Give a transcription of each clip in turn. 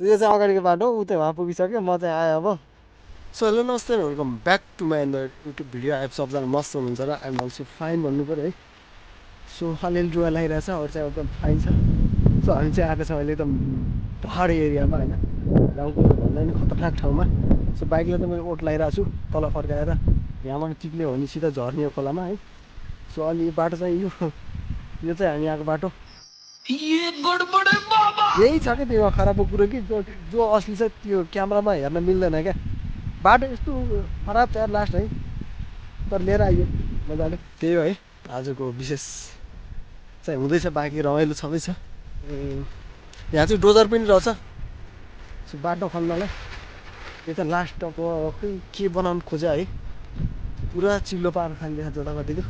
यो चाहिँ अगाडिको बाटो ऊ चाहिँ वहाँ पुगिसक्यो म चाहिँ आएँ अब सो हेलो नमस्ते welcome back to my YouTube video आइप सबजना मस्त हुनुहुन्छ र आइम अल्सो फाइन भन्नु पऱ्यो है सो अलिअलि रुवा लागिरहेछ अरू चाहिँ एकदम फाइन छ सो हामी चाहिँ आएको छौँ अहिले एकदम पहाडी एरियामा होइन गाउँको भन्दा नि खतरनाक ठाउँमा सो बाइकलाई त मैले ओट लगाइरहेको छु तल फर्काएर यहाँबाट टिप्ने हो भने सिधा झर्ने हो खोलामा है सो अनि यो बाटो चाहिँ यो चाहिँ हामी आएको बाटो यही छ क्या त्यो खराबको कुरो कि जो असली छ त्यो क्यामेरामा हेर्न मिल्दैन क्या बाटो यस्तो खराब छ लास्ट है तर लिएर आइयो मजाले त्यही हो है आजको विशेष चाहिँ हुँदैछ बाँकी रमाइलो छँदैछ यहाँ चाहिँ डोजर पनि रहेछ सो बाटो खन्नलाई यो त लास्ट अब के बनाउनु खोज्यो है पुरा चिल्लो पारेर खाइदिएको जताकतिको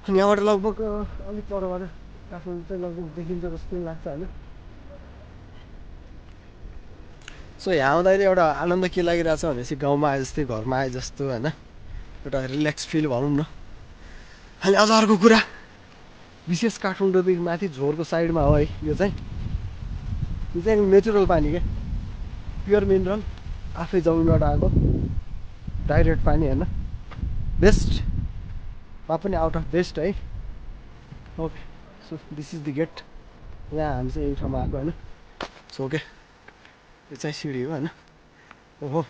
अनि यहाँबाट लगभग अलिक परबाट काठमाडौँ चाहिँ लगभग देखिन्छ जस्तो लाग्छ होइन सो यहाँ आउँदाखेरि एउटा आनन्द के लागिरहेछ भनेपछि गाउँमा आए जस्तै घरमा आए जस्तो होइन एउटा रिल्याक्स फिल भनौँ न अनि अझ अर्को कुरा विशेष काठमाडौँदेखि माथि झोरको साइडमा हो है यो चाहिँ नेचुरल पानी क्या प्योर मिनरल आफै जमिनबाट आएको डाइरेक्ट पानी होइन बेस्टमा पनि आउट अफ बेस्ट है okay so this is the gate यहाँ हामी चाहिँ यही ठाउँमा आएको होइन सो ओके यो चाहिँ सिँढी हो होइन ओहो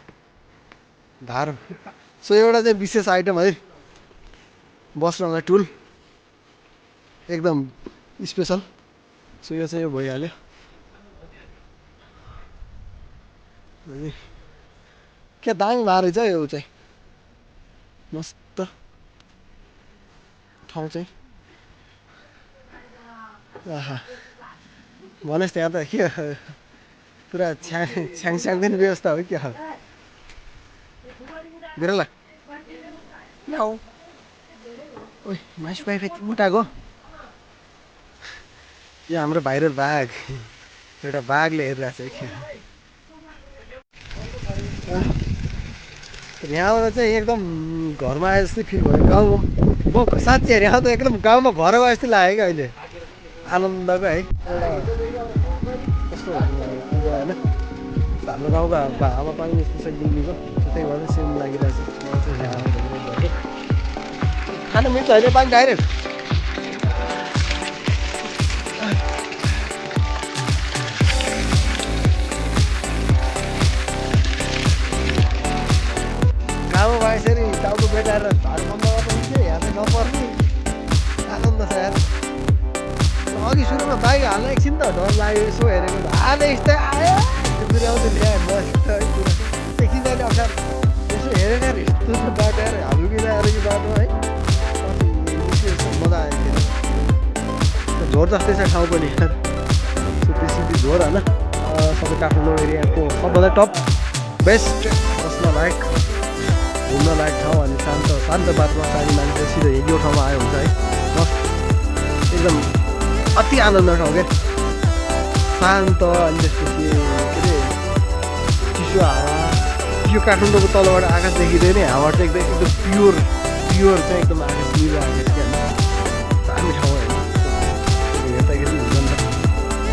धारो सो एउटा चाहिँ विशेष आइटम है बस्नलाई टुल एकदम स्पेसल सो यो चाहिँ यो भइहाल्यो क्या दामी भएर रहेछ यो चाहिँ मस्त ठाउँ चाहिँ आहा भनेस् त्यहाँ त के पुरा छ्याङ पनि व्यवस्था हो क्या बिरला ल्याऊ ओइ मासु पाइ उठाएको यो हाम्रो भाइरल बाघ एउटा बाघले हेरिरहेको छ यहाँबाट चाहिँ एकदम घरमा आए जस्तै फिल भयो गाउँमा म साँच्ची यहाँ त एकदम गाउँमा घर गए जस्तै लाग्यो क्या अहिले आनन्दको है एउटा कस्तो होइन हाम्रो गाउँको हावा पानी यस्तो छ दिल्लीको त्यही भएर सेम लागिरहेछ खानु मिल्छ होइन पानी डाइरेक्ट गाउँमा यसरी टाउको बेटाएर भात बन्द गर्दा हुन्थ्यो यहाँ चाहिँ नपर्ने आनन्द छ यार अघि सुरुमा बाइक हाल्न एकछिन त डर लाग्यो यसो हेरेको हाले यस्तै आयो फेरि आउँदै ल्यायो एकछिन जाने अप्ठ्यारो यसो हेरेर यस्तो बाटो आएर हालुकिरहेर यो बाटो है मजा आयो झोर जस्तै छ ठाउँ पनि बेसी झोर होइन सबै काठमाडौँ एरियाको सबभन्दा टप बेस्ट बस्न लायक घुम्न लायक ठाउँ अनि शान्त बाटोमा सारी मान्छे सिधै यो ठाउँमा आयो हुन्छ है मस्त एकदम अति आनन्द ठाउँ क्या शान्त अनि त्यसपछि के अरे चिसो हावा यो काठमाडौँको तलबाट आकाश देखिँदैन हावा चाहिँ एकदम प्योर चाहिँ एकदम आकाश निलो आकाश क्या दामी ठाउँ होइन हेर्दाखेरि हुन्छ नि त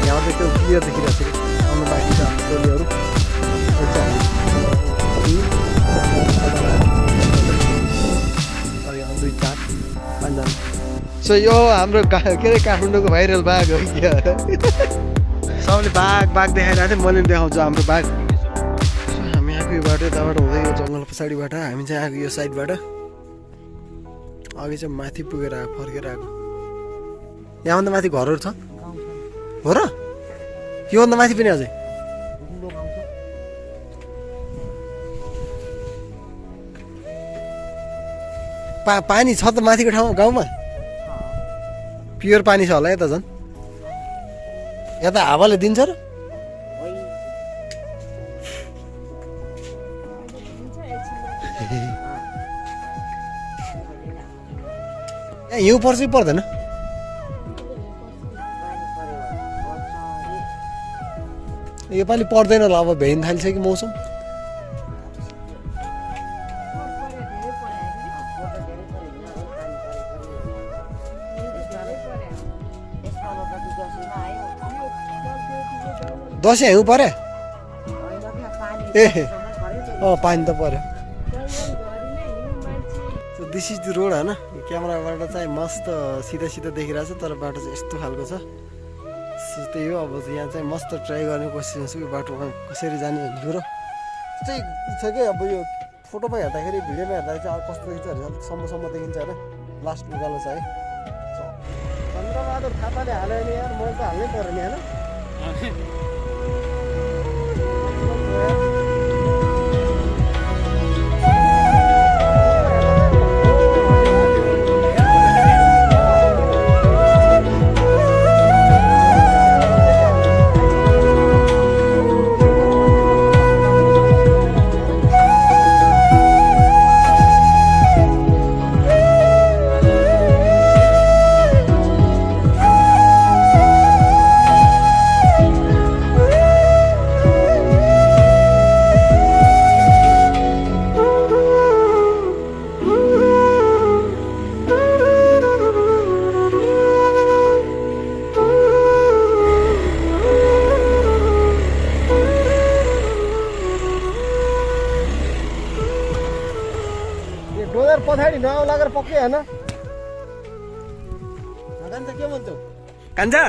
यहाँ चाहिँ एकदम क्लियर देखिरहेको छ कि आउनु बाँकी छ टोलीहरू दुई चार पाँचजना सो यो हाम्रो के अरे काठमाडौँको भाइरल बाघ हो क्या सबले बाघ देखाइरहेको थियो मैले देखाउँछु हाम्रो बाघ हामी आएको यो बाटो यताबाट हुँदै यो जङ्गल पछाडिबाट हामी चाहिँ आएको यो साइडबाट अघि चाहिँ माथि पुगेर आएको फर्केर आएको यहाँभन्दा माथि घरहरू छ हो र योभन्दा माथि पनि अझै पानी छ त माथिको ठाउँमा गाउँमा प्योर पानी छ होला यता झन् यता हावाले दिन्छ र हिउँ पर्छ कि पर्दैन योपालि पर्दैन होला अब भेइन थालिसक्यो मौसम दसैँ हिउँ पऱ्यो ए पानी त पऱ्यो so this is the road होइन क्यामेराबाट चाहिँ मस्त सिधा सिधा देखिरहेको छ तर बाटो चाहिँ यस्तो खालको छ सो त्यही हो अब यहाँ चाहिँ मस्त ट्राई गर्ने कोसिस गर्छु यो बाटोमा कसरी जाने भनेर चाहिँ छ कि अब यो फोटोमा हेर्दाखेरि भिडियोमा हेर्दाखेरि चाहिँ अब कस्तो देखिन्छ भने अलिक सम्मसम्म देखिन्छ होइन लास्ट उकालो छ है चन्द्रबहादुर थापाले हाल्यो नि यार मैले त हाल्नै पऱ्यो नि होइन पछाडि नआउ लागेर पक्कै होइन कान्छा के भन्छौ कान्छा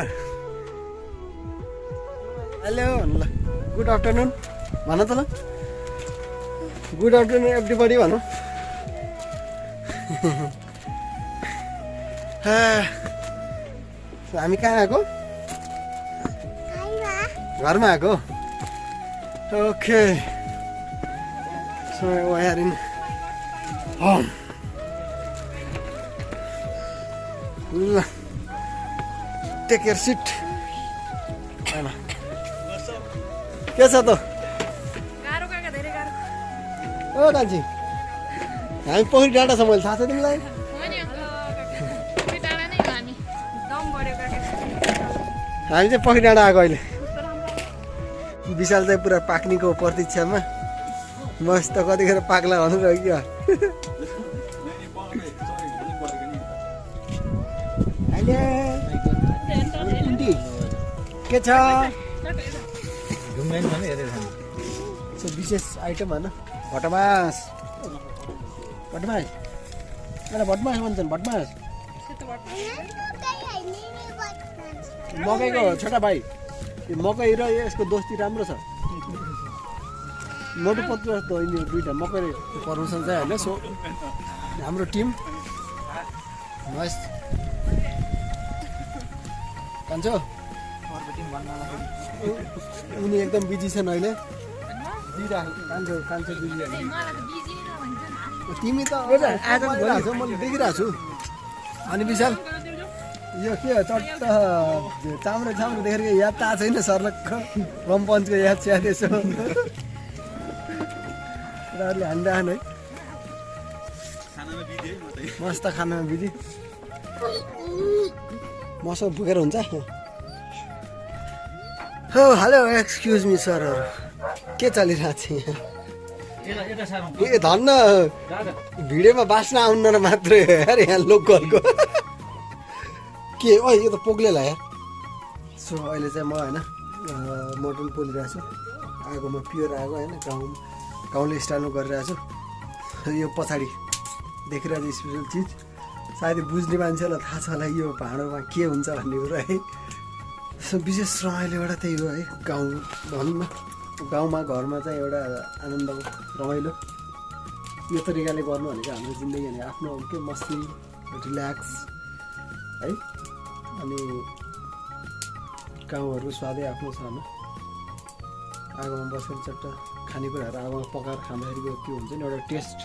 हेलो ल गुड आफ्टरनुन भन त ल गुड आफ्टरनुन एभ्रीबडी भनौँ हामी कहाँ आएको घरमा आएको okay so we are in home ल टेक केयर सिट होइन के छ त ओ कान्छी हामी पोखरी डाँडा छ मैले थाहा छ तिमीलाई हामी चाहिँ पोखरी डाँडा आएको अहिले विशाल चाहिँ पुरा पाक्नेको प्रतीक्षामा मस्त कतिखेर पाक्ला भनेर क्या के छ विशेष आइटम होइन भटमास भटमास मलाई भटमास भन्छन् भटमास मकैको छोटा भाइ यो मकै र यसको दोस्ती राम्रो छ मोटो पत्रो जस्तो होइन दुइटा मकै पर्मिसन चाहिँ होइन सो हाम्रो टिम मस्त कान्छो उनी एकदम बिजी छन् अहिले कान्छो कान्छो बिजी तिमी त आज भइरहेको छौ मैले देखिरहेको छु अनि विशाल यो के हो चट्ट चाम्रो चाम्रो देखेर याद त आएको छैन सर्लक्क रम्पन्चको याद स्याद यसो उनीहरूले हान्डाहान है मस्त खानामा बिजी मसँग भुकेर हुन्छ हो हेलो एक्सक्युज मी सरहरू के चलिरहेको छ यहाँ ए धन्न भिडियोमा बाँच्न आउन मात्रै हो यार यहाँ लोकलको के ओ यो त पोग्लेला यार सो अहिले चाहिँ म होइन मोटन पोलिरहेको छु आगो म प्योर आगो होइन गाउँले स्टाइलमा गरिरहेको छु यो पछाडि देखिरहेको स्पेसल चिज सायद बुझ्ने मान्छेलाई थाहा छ होला यो भाँडोमा के हुन्छ भन्ने कुरो है सो विशेष रमाइलोबाट त्यही हो है गाउँ भनौँ न गाउँमा घरमा चाहिँ एउटा आनन्दको रमाइलो यो तरिकाले गर्नु भनेको हाम्रो जिन्दगी भने आफ्नो के मस्ती रिल्याक्स है अनि गाउँहरू स्वादै आफ्नो छ होइन आगोमा बसेर चट्ट खानेकुराहरू आगोमा पकाएर खाँदाखेरिको के हुन्छ नि एउटा टेस्ट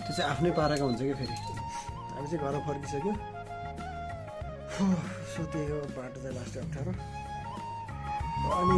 त्यो चाहिँ आफ्नै पाराको हुन्छ क्या फेरि हामी चाहिँ घर फर्किसक्यो सो त्यही हो बाटो चाहिँ लास्ट अप्ठ्यारो अनि